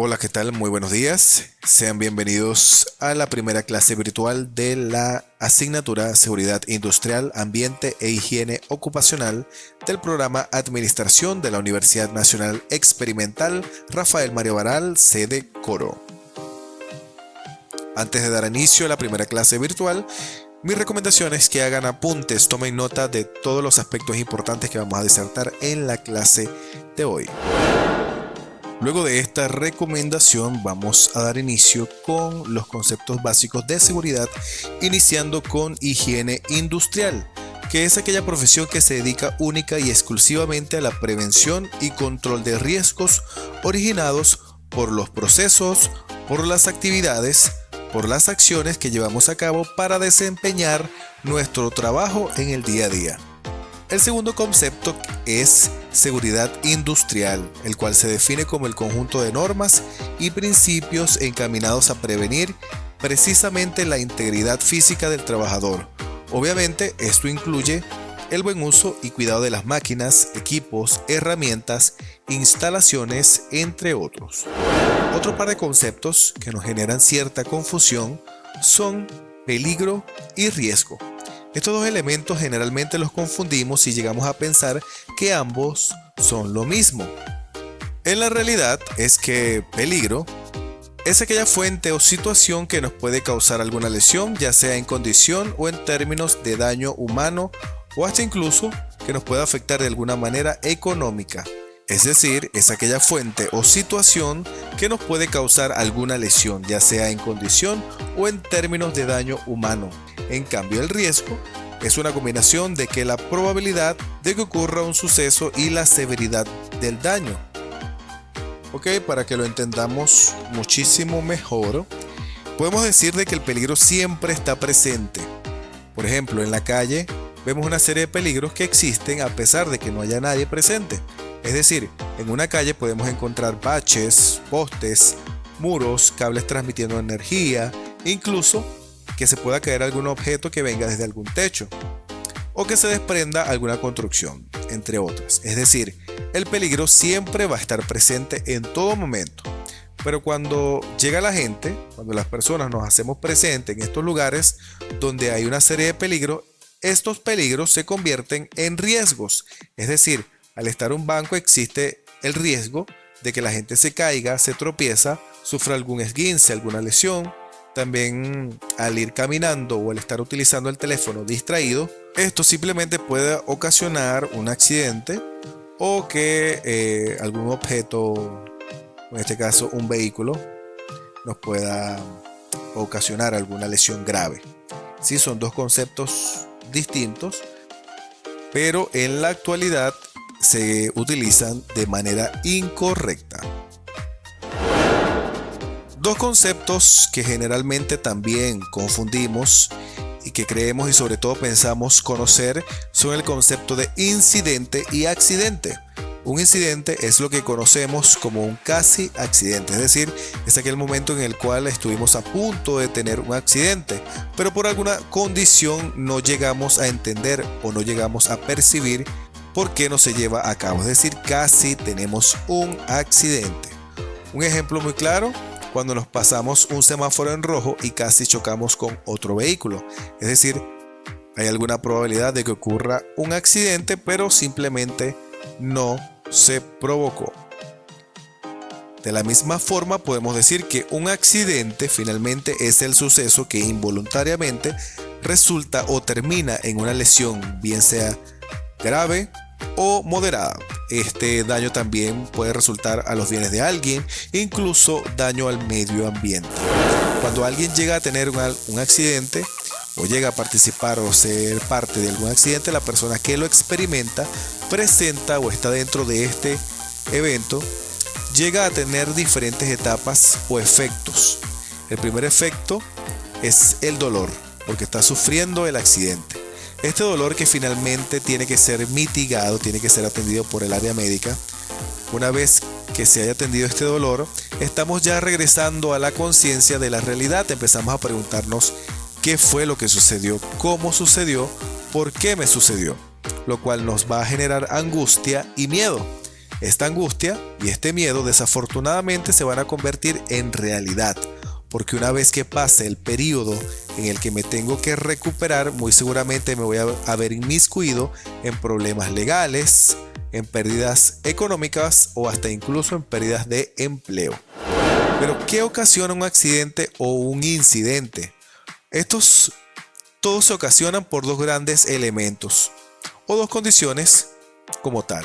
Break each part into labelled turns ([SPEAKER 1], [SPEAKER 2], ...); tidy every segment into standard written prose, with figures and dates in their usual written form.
[SPEAKER 1] Hola, ¿qué tal? Muy buenos días. Sean bienvenidos a la primera clase virtual de la asignatura Seguridad Industrial, Ambiente e Higiene Ocupacional del programa Administración de la Universidad Nacional Experimental Rafael Mario Baral, sede Coro. Antes de dar inicio a la primera clase virtual, mi recomendación es que hagan apuntes, tomen nota de todos los aspectos importantes que vamos a disertar en la clase de hoy. Luego de esta recomendación vamos a dar inicio con los conceptos básicos de seguridad, iniciando con higiene industrial, que es aquella profesión que se dedica única y exclusivamente a la prevención y control de riesgos originados por los procesos, por las actividades, por las acciones que llevamos a cabo para desempeñar nuestro trabajo en el día a día. El segundo concepto es seguridad industrial, el cual se define como el conjunto de normas y principios encaminados a prevenir precisamente la integridad física del trabajador. Obviamente, esto incluye el buen uso y cuidado de las máquinas, equipos, herramientas, instalaciones, entre otros. Otro par de conceptos que nos generan cierta confusión son peligro y riesgo. Estos dos elementos generalmente los confundimos y llegamos a pensar que ambos son lo mismo. En la realidad es que peligro es aquella fuente o situación que nos puede causar alguna lesión, ya sea en condición o en términos de daño humano o hasta incluso que nos pueda afectar de alguna manera económica. Es decir, es aquella fuente o situación que nos puede causar alguna lesión, ya sea en condición o en términos de daño humano. En cambio, el riesgo es una combinación de que la probabilidad de que ocurra un suceso y la severidad del daño. Ok, para que lo entendamos muchísimo mejor, podemos decir de que el peligro siempre está presente. Por ejemplo, en la calle vemos una serie de peligros que existen a pesar de que no haya nadie presente. Es decir, en una calle podemos encontrar baches, postes, muros, cables transmitiendo energía, incluso que se pueda caer algún objeto que venga desde algún techo o que se desprenda alguna construcción, entre otras. Es decir, el peligro siempre va a estar presente en todo momento. Pero cuando llega la gente, cuando las personas nos hacemos presentes en estos lugares donde hay una serie de peligros, estos peligros se convierten en riesgos. Es decir, al estar un banco existe el riesgo de que la gente se caiga, se tropieza, sufra algún esguince, alguna lesión. También al ir caminando o al estar utilizando el teléfono distraído, esto simplemente puede ocasionar un accidente o que algún objeto, en este caso un vehículo, nos pueda ocasionar alguna lesión grave. Sí, son dos conceptos distintos, pero en la actualidad se utilizan de manera incorrecta. Dos conceptos que generalmente también confundimos y que creemos y sobre todo pensamos conocer son el concepto de incidente y accidente. Un incidente es lo que conocemos como un casi accidente, es decir, es aquel momento en el cual estuvimos a punto de tener un accidente, pero por alguna condición no llegamos a entender o no llegamos a percibir por qué no se lleva a cabo, es decir, casi tenemos un accidente. Un ejemplo muy claro: cuando nos pasamos un semáforo en rojo y casi chocamos con otro vehículo. Es decir, hay alguna probabilidad de que ocurra un accidente, pero simplemente no se provocó. De la misma forma, podemos decir que un accidente finalmente es el suceso que involuntariamente resulta o termina en una lesión, bien sea grave o moderada. Este daño también puede resultar a los bienes de alguien, incluso daño al medio ambiente. Cuando alguien llega a tener un accidente o llega a participar o ser parte de algún accidente, la persona que lo experimenta, presenta o está dentro de este evento, llega a tener diferentes etapas o efectos. El primer efecto es el dolor, porque está sufriendo el accidente. Este dolor que finalmente tiene que ser mitigado, tiene que ser atendido por el área médica. Una vez que se haya atendido este dolor, estamos ya regresando a la conciencia de la realidad. Empezamos a preguntarnos qué fue lo que sucedió, cómo sucedió, por qué me sucedió, lo cual nos va a generar angustia y miedo. Esta angustia y este miedo desafortunadamente se van a convertir en realidad, porque una vez que pase el periodo en el que me tengo que recuperar, muy seguramente me voy a haber inmiscuido en problemas legales, en pérdidas económicas o hasta incluso en pérdidas de empleo. Pero ¿qué ocasiona un accidente o un incidente? Estos todos se ocasionan por dos grandes elementos o dos condiciones como tal.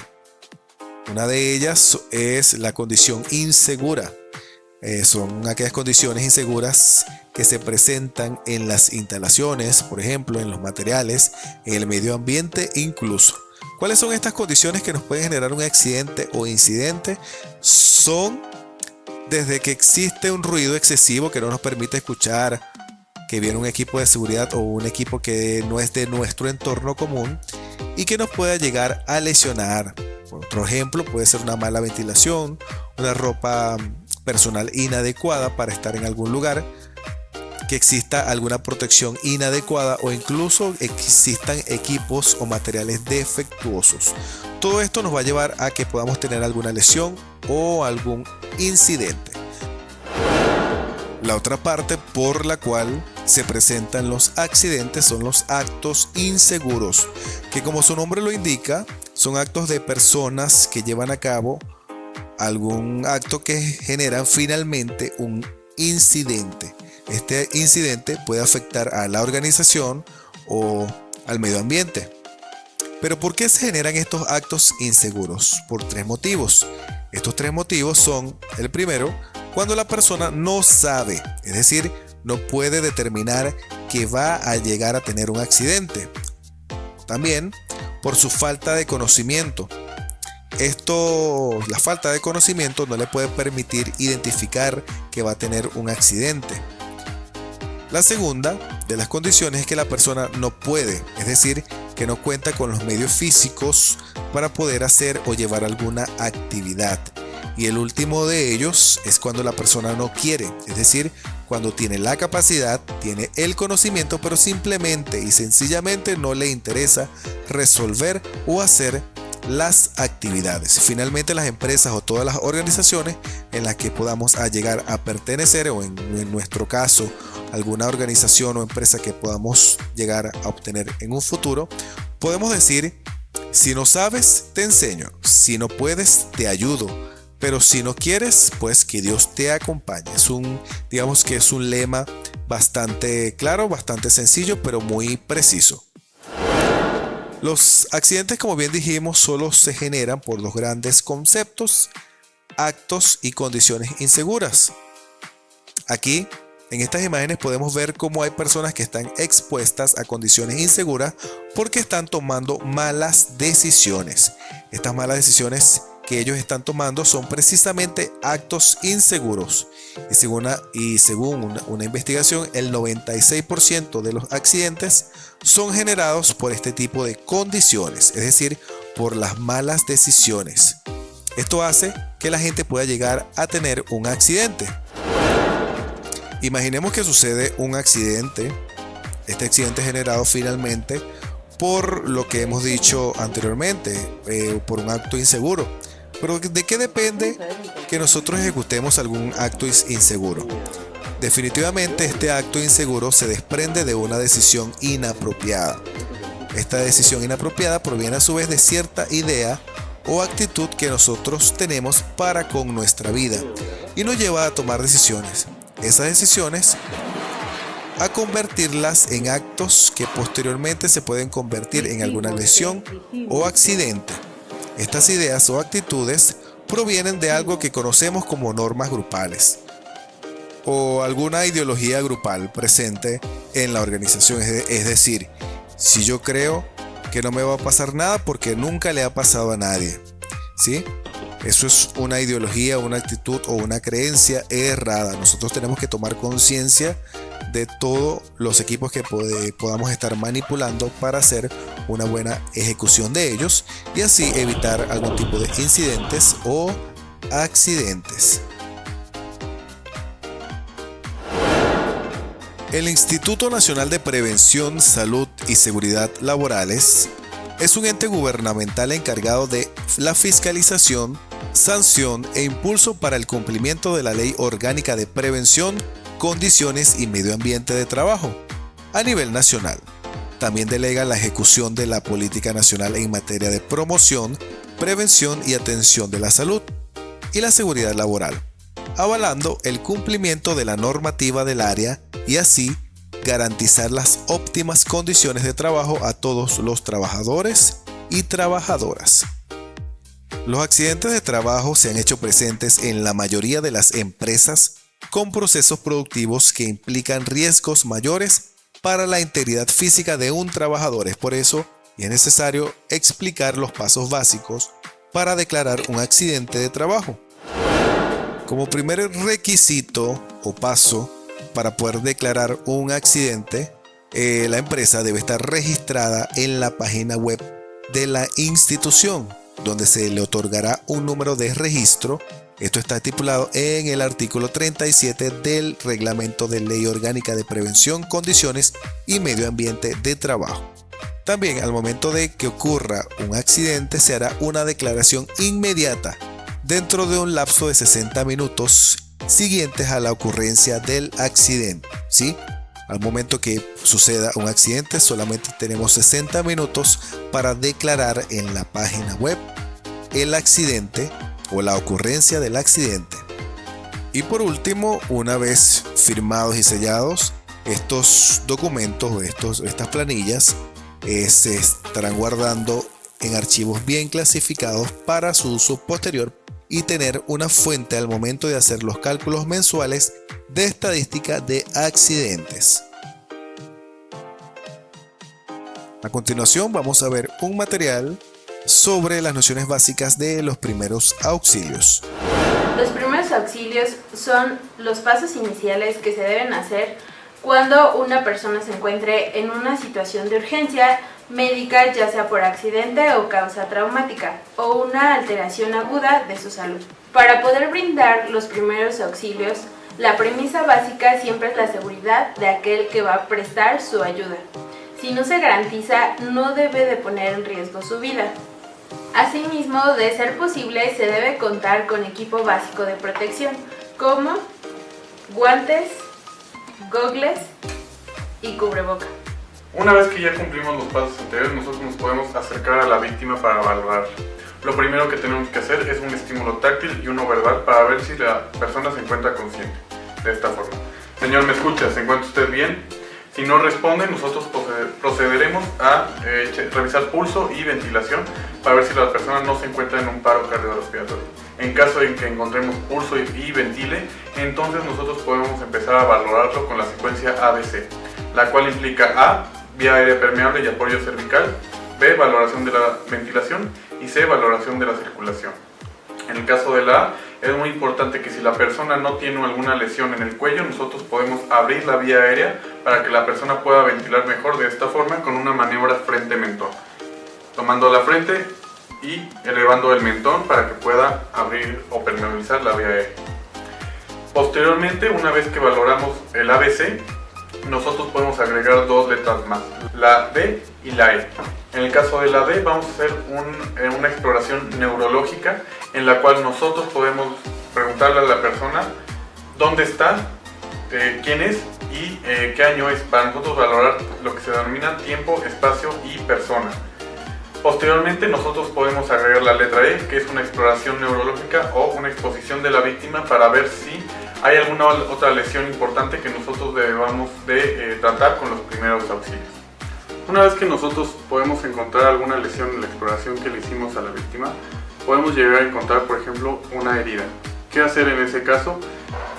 [SPEAKER 1] Una de ellas es la condición insegura. Son aquellas condiciones inseguras que se presentan en las instalaciones, por ejemplo, en los materiales, en el medio ambiente incluso. ¿Cuáles son estas condiciones que nos pueden generar un accidente o incidente? Son desde que existe un ruido excesivo que no nos permite escuchar, que viene un equipo de seguridad o un equipo que no es de nuestro entorno común y que nos pueda llegar a lesionar. Otro ejemplo puede ser una mala ventilación, una ropa personal inadecuada para estar en algún lugar, que exista alguna protección inadecuada o incluso existan equipos o materiales defectuosos. Todo esto nos va a llevar a que podamos tener alguna lesión o algún incidente. La otra parte por la cual se presentan los accidentes son los actos inseguros, que como su nombre lo indica, son actos de personas que llevan a cabo algún acto que generan finalmente un incidente. Este incidente puede afectar a la organización o al medio ambiente. Pero ¿por qué se generan estos actos inseguros? Por tres motivos. Estos tres motivos son: el primero, cuando la persona no sabe, es decir, no puede determinar que va a llegar a tener un accidente. También por su falta de conocimiento. La falta de conocimiento no le puede permitir identificar que va a tener un accidente. La segunda de las condiciones es que la persona no puede, es decir, que no cuenta con los medios físicos para poder hacer o llevar alguna actividad. Y el último de ellos es cuando la persona no quiere, es decir, cuando tiene la capacidad, tiene el conocimiento, pero simplemente y sencillamente no le interesa resolver o hacer las actividades. Finalmente, las empresas o todas las organizaciones en las que podamos llegar a pertenecer, o en nuestro caso alguna organización o empresa que podamos llegar a obtener en un futuro, podemos decir: si no sabes, te enseño; si no puedes, te ayudo; pero si no quieres, pues que Dios te acompañe. Digamos que es un lema bastante claro, bastante sencillo, pero muy preciso. Los accidentes, como bien dijimos, solo se generan por dos grandes conceptos: actos y condiciones inseguras. Aquí, en estas imágenes, podemos ver cómo hay personas que están expuestas a condiciones inseguras porque están tomando malas decisiones. Estas malas decisiones que ellos están tomando son precisamente actos inseguros. Y según una investigación, el 96% de los accidentes son generados por este tipo de condiciones, es decir, por las malas decisiones. Esto hace que la gente pueda llegar a tener un accidente. Imaginemos que sucede un accidente. Este accidente es generado finalmente por lo que hemos dicho anteriormente, por un acto inseguro. Pero ¿de qué depende que nosotros ejecutemos algún acto inseguro? Definitivamente este acto inseguro se desprende de una decisión inapropiada. Esta decisión inapropiada proviene a su vez de cierta idea o actitud que nosotros tenemos para con nuestra vida y nos lleva a tomar decisiones. Esas decisiones a convertirlas en actos que posteriormente se pueden convertir en alguna lesión o accidente. Estas ideas o actitudes provienen de algo que conocemos como normas grupales o alguna ideología grupal presente en la organización. Es decir, si yo creo que no me va a pasar nada porque nunca le ha pasado a nadie, ¿sí? Eso es una ideología, una actitud o una creencia errada. Nosotros tenemos que tomar conciencia de todos los equipos que podamos estar manipulando para hacer una buena ejecución de ellos y así evitar algún tipo de incidentes o accidentes. El Instituto Nacional de Prevención, Salud y Seguridad Laborales es un ente gubernamental encargado de la fiscalización, sanción e impulso para el cumplimiento de la Ley Orgánica de Prevención, Condiciones y Medio Ambiente de Trabajo a nivel nacional. También delega la ejecución de la política nacional en materia de promoción, prevención y atención de la salud y la seguridad laboral, avalando el cumplimiento de la normativa del área y así garantizar las óptimas condiciones de trabajo a todos los trabajadores y trabajadoras. Los accidentes de trabajo se han hecho presentes en la mayoría de las empresas con procesos productivos que implican riesgos mayores para la integridad física de un trabajador. Es por eso que es necesario explicar los pasos básicos para declarar un accidente de trabajo. Como primer requisito o paso para poder declarar un accidente, la empresa debe estar registrada en la página web de la institución, donde se le otorgará un número de registro. Esto está estipulado en el artículo 37 del Reglamento de Ley Orgánica de Prevención, Condiciones y Medio Ambiente de Trabajo. También al momento de que ocurra un accidente se hará una declaración inmediata dentro de un lapso de 60 minutos siguientes a la ocurrencia del accidente, ¿sí? Al momento que suceda un accidente solamente tenemos 60 minutos para declarar en la página web el accidente o la ocurrencia del accidente. Y por último, una vez firmados y sellados, estos documentos o estas planillas se estarán guardando en archivos bien clasificados para su uso posterior y tener una fuente al momento de hacer los cálculos mensuales de estadística de accidentes. A continuación vamos a ver un material sobre las nociones básicas de los primeros auxilios.
[SPEAKER 2] Los primeros auxilios son los pasos iniciales que se deben hacer cuando una persona se encuentre en una situación de urgencia médica, ya sea por accidente o causa traumática, o una alteración aguda de su salud. Para poder brindar los primeros auxilios, la premisa básica siempre es la seguridad de aquel que va a prestar su ayuda. Si no se garantiza, no debe de poner en riesgo su vida. Asimismo, de ser posible, se debe contar con equipo básico de protección, como guantes, gogles y cubreboca.
[SPEAKER 3] Una vez que ya cumplimos los pasos anteriores, nosotros nos podemos acercar a la víctima para valorar. Lo primero que tenemos que hacer es un estímulo táctil y uno verbal para ver si la persona se encuentra consciente. De esta forma: señor, ¿me escucha? ¿Se encuentra usted bien? Si no responde, nosotros procederemos a revisar pulso y ventilación para ver si la persona no se encuentra en un paro cardiorrespiratorio. En caso de que encontremos pulso y ventile, entonces nosotros podemos empezar a valorarlo con la secuencia ABC, la cual implica A, vía aérea permeable y apoyo cervical; B, valoración de la ventilación; y C, valoración de la circulación. En el caso de la A, es muy importante que si la persona no tiene alguna lesión en el cuello, nosotros podemos abrir la vía aérea para que la persona pueda ventilar mejor de esta forma con una maniobra frente-mentón, tomando la frente y elevando el mentón para que pueda abrir o permeabilizar la vía aérea. Posteriormente, una vez que valoramos el ABC, nosotros podemos agregar dos letras más, la D y la E. En el caso de la D vamos a hacer una exploración neurológica en la cual nosotros podemos preguntarle a la persona dónde está, quién es y qué año es, para nosotros valorar lo que se denomina tiempo, espacio y persona. Posteriormente nosotros podemos agregar la letra E, que es una exploración neurológica o una exposición de la víctima para ver si hay alguna otra lesión importante que nosotros debamos de tratar con los primeros auxilios. Una vez que nosotros podemos encontrar alguna lesión en la exploración que le hicimos a la víctima, podemos llegar a encontrar, por ejemplo, una herida. ¿Qué hacer en ese caso?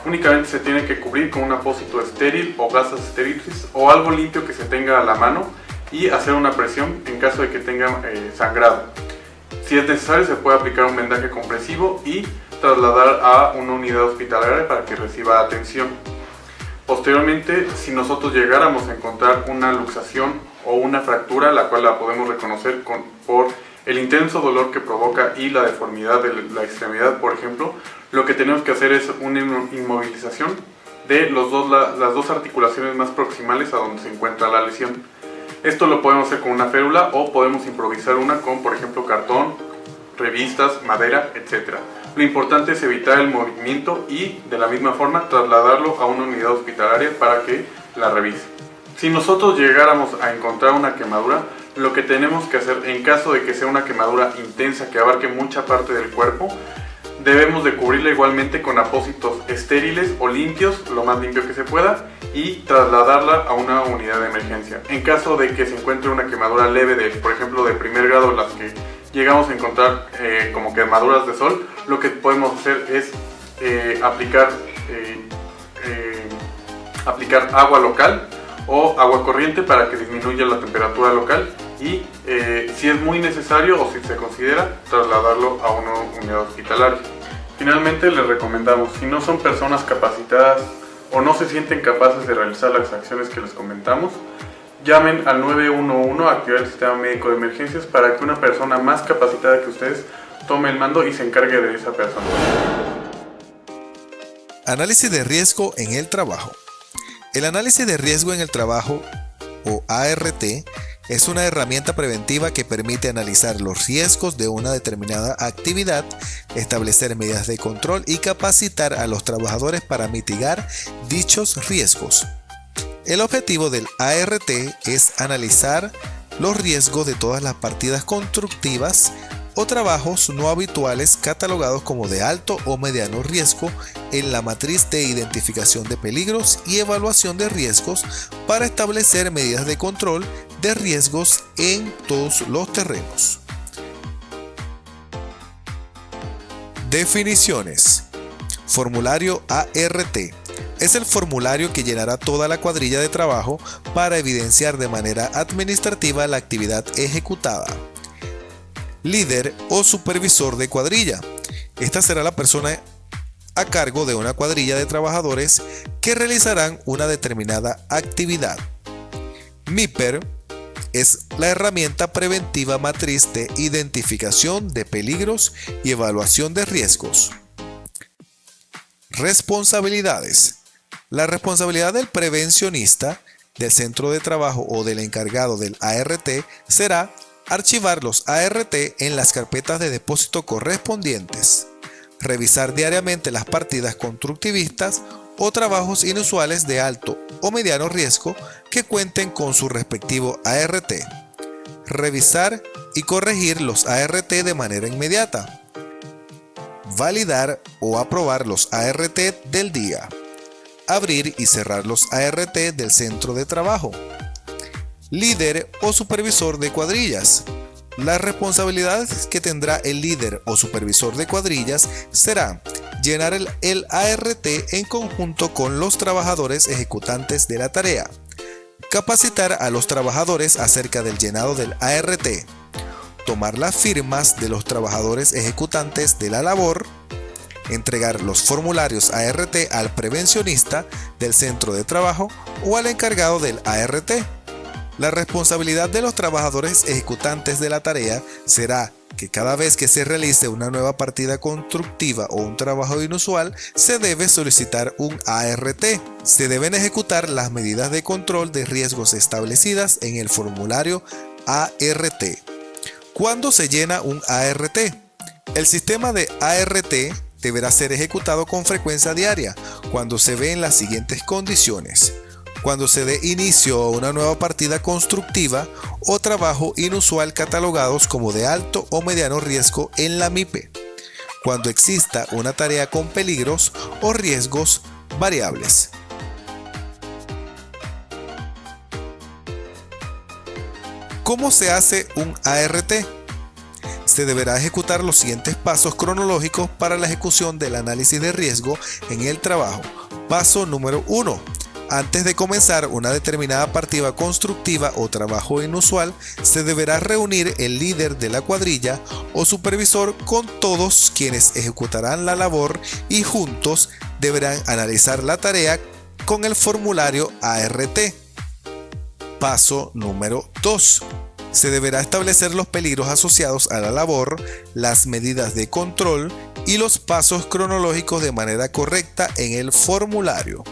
[SPEAKER 3] Únicamente se tiene que cubrir con un apósito estéril o gasas estériles o algo limpio que se tenga a la mano y hacer una presión en caso de que tenga sangrado. Si es necesario, se puede aplicar un vendaje compresivo y trasladar a una unidad hospitalaria para que reciba atención. Posteriormente, si nosotros llegáramos a encontrar una luxación o una fractura, la cual la podemos reconocer por el intenso dolor que provoca y la deformidad de la extremidad, por ejemplo, lo que tenemos que hacer es una inmovilización de las dos articulaciones más proximales a donde se encuentra la lesión. Esto lo podemos hacer con una férula o podemos improvisar una con, por ejemplo, cartón, revistas, madera, etc. Lo importante es evitar el movimiento y, de la misma forma, trasladarlo a una unidad hospitalaria para que la revise. Si nosotros llegáramos a encontrar una quemadura, lo que tenemos que hacer en caso de que sea una quemadura intensa que abarque mucha parte del cuerpo, debemos de cubrirla igualmente con apósitos estériles o limpios, lo más limpio que se pueda, y trasladarla a una unidad de emergencia. En caso de que se encuentre una quemadura leve, por ejemplo de primer grado, las que llegamos a encontrar como quemaduras de sol, lo que podemos hacer es aplicar agua local o agua corriente para que disminuya la temperatura local y si es muy necesario o si se considera, trasladarlo a una unidad hospitalaria. Finalmente les recomendamos, si no son personas capacitadas o no se sienten capaces de realizar las acciones que les comentamos, llamen al 911 a activar el sistema médico de emergencias para que una persona más capacitada que ustedes tome el mando y se encargue de esa persona.
[SPEAKER 1] Análisis de riesgo en el trabajo. El análisis de riesgo en el trabajo, o ART, es una herramienta preventiva que permite analizar los riesgos de una determinada actividad, establecer medidas de control y capacitar a los trabajadores para mitigar dichos riesgos. El objetivo del ART es analizar los riesgos de todas las partidas constructivas o trabajos no habituales catalogados como de alto o mediano riesgo en la matriz de identificación de peligros y evaluación de riesgos para establecer medidas de control de riesgos en todos los terrenos. Definiciones. Formulario ART. Es el formulario que llenará toda la cuadrilla de trabajo para evidenciar de manera administrativa la actividad ejecutada. Líder o supervisor de cuadrilla. Esta será la persona a cargo de una cuadrilla de trabajadores que realizarán una determinada actividad. MIPER es la herramienta preventiva matriz de identificación de peligros y evaluación de riesgos. Responsabilidades. La responsabilidad del prevencionista, del centro de trabajo o del encargado del ART será archivar los ART en las carpetas de depósito correspondientes, revisar diariamente las partidas constructivistas o trabajos inusuales de alto o mediano riesgo que cuenten con su respectivo ART, revisar y corregir los ART de manera inmediata, validar o aprobar los ART del día, abrir y cerrar los ART del centro de trabajo. Líder o supervisor de cuadrillas. Las responsabilidades que tendrá el líder o supervisor de cuadrillas será llenar el ART en conjunto con los trabajadores ejecutantes de la tarea, capacitar a los trabajadores acerca del llenado del ART, tomar las firmas de los trabajadores ejecutantes de la labor, entregar los formularios ART al prevencionista del centro de trabajo o al encargado del ART. La responsabilidad de los trabajadores ejecutantes de la tarea será que cada vez que se realice una nueva partida constructiva o un trabajo inusual, se debe solicitar un ART. Se deben ejecutar las medidas de control de riesgos establecidas en el formulario ART. ¿Cuándo se llena un ART? El sistema de ART deberá ser ejecutado con frecuencia diaria cuando se ve en las siguientes condiciones: cuando se dé inicio a una nueva partida constructiva o trabajo inusual catalogados como de alto o mediano riesgo en la MIPE, cuando exista una tarea con peligros o riesgos variables. ¿Cómo se hace un ART? Se deberá ejecutar los siguientes pasos cronológicos para la ejecución del análisis de riesgo en el trabajo. Paso número 1. Antes de comenzar una determinada partida constructiva o trabajo inusual, se deberá reunir el líder de la cuadrilla o supervisor con todos quienes ejecutarán la labor y juntos deberán analizar la tarea con el formulario ART. Paso número 2. Se deberá establecer los peligros asociados a la labor, las medidas de control y los pasos cronológicos de manera correcta en el formulario.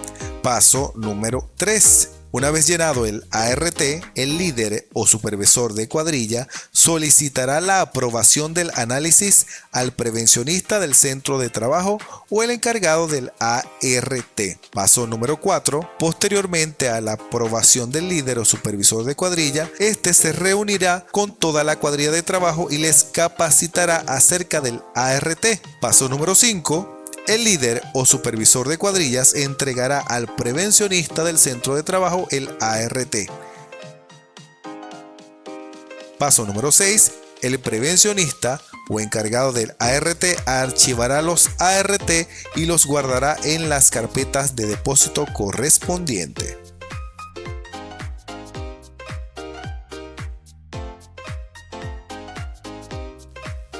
[SPEAKER 1] Paso número 3. Una vez llenado el ART, el líder o supervisor de cuadrilla solicitará la aprobación del análisis al prevencionista del centro de trabajo o el encargado del ART. Paso número 4. Posteriormente a la aprobación del líder o supervisor de cuadrilla, este se reunirá con toda la cuadrilla de trabajo y les capacitará acerca del ART. Paso número 5. El líder o supervisor de cuadrillas entregará al prevencionista del centro de trabajo el ART. Paso número 6. El prevencionista o encargado del ART archivará los ART y los guardará en las carpetas de depósito correspondiente.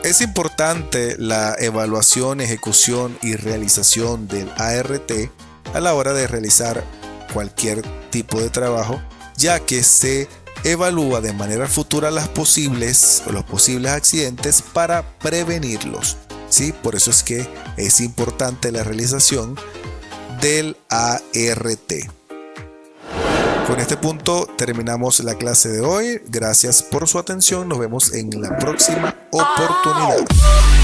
[SPEAKER 1] Es importante la evaluación, ejecución y realización del ART a la hora de realizar cualquier tipo de trabajo, ya que se evalúa de manera futura los posibles accidentes para prevenirlos. ¿Sí? Por eso es que es importante la realización del ART. Con este punto terminamos la clase de hoy. Gracias por su atención. Nos vemos en la próxima oportunidad.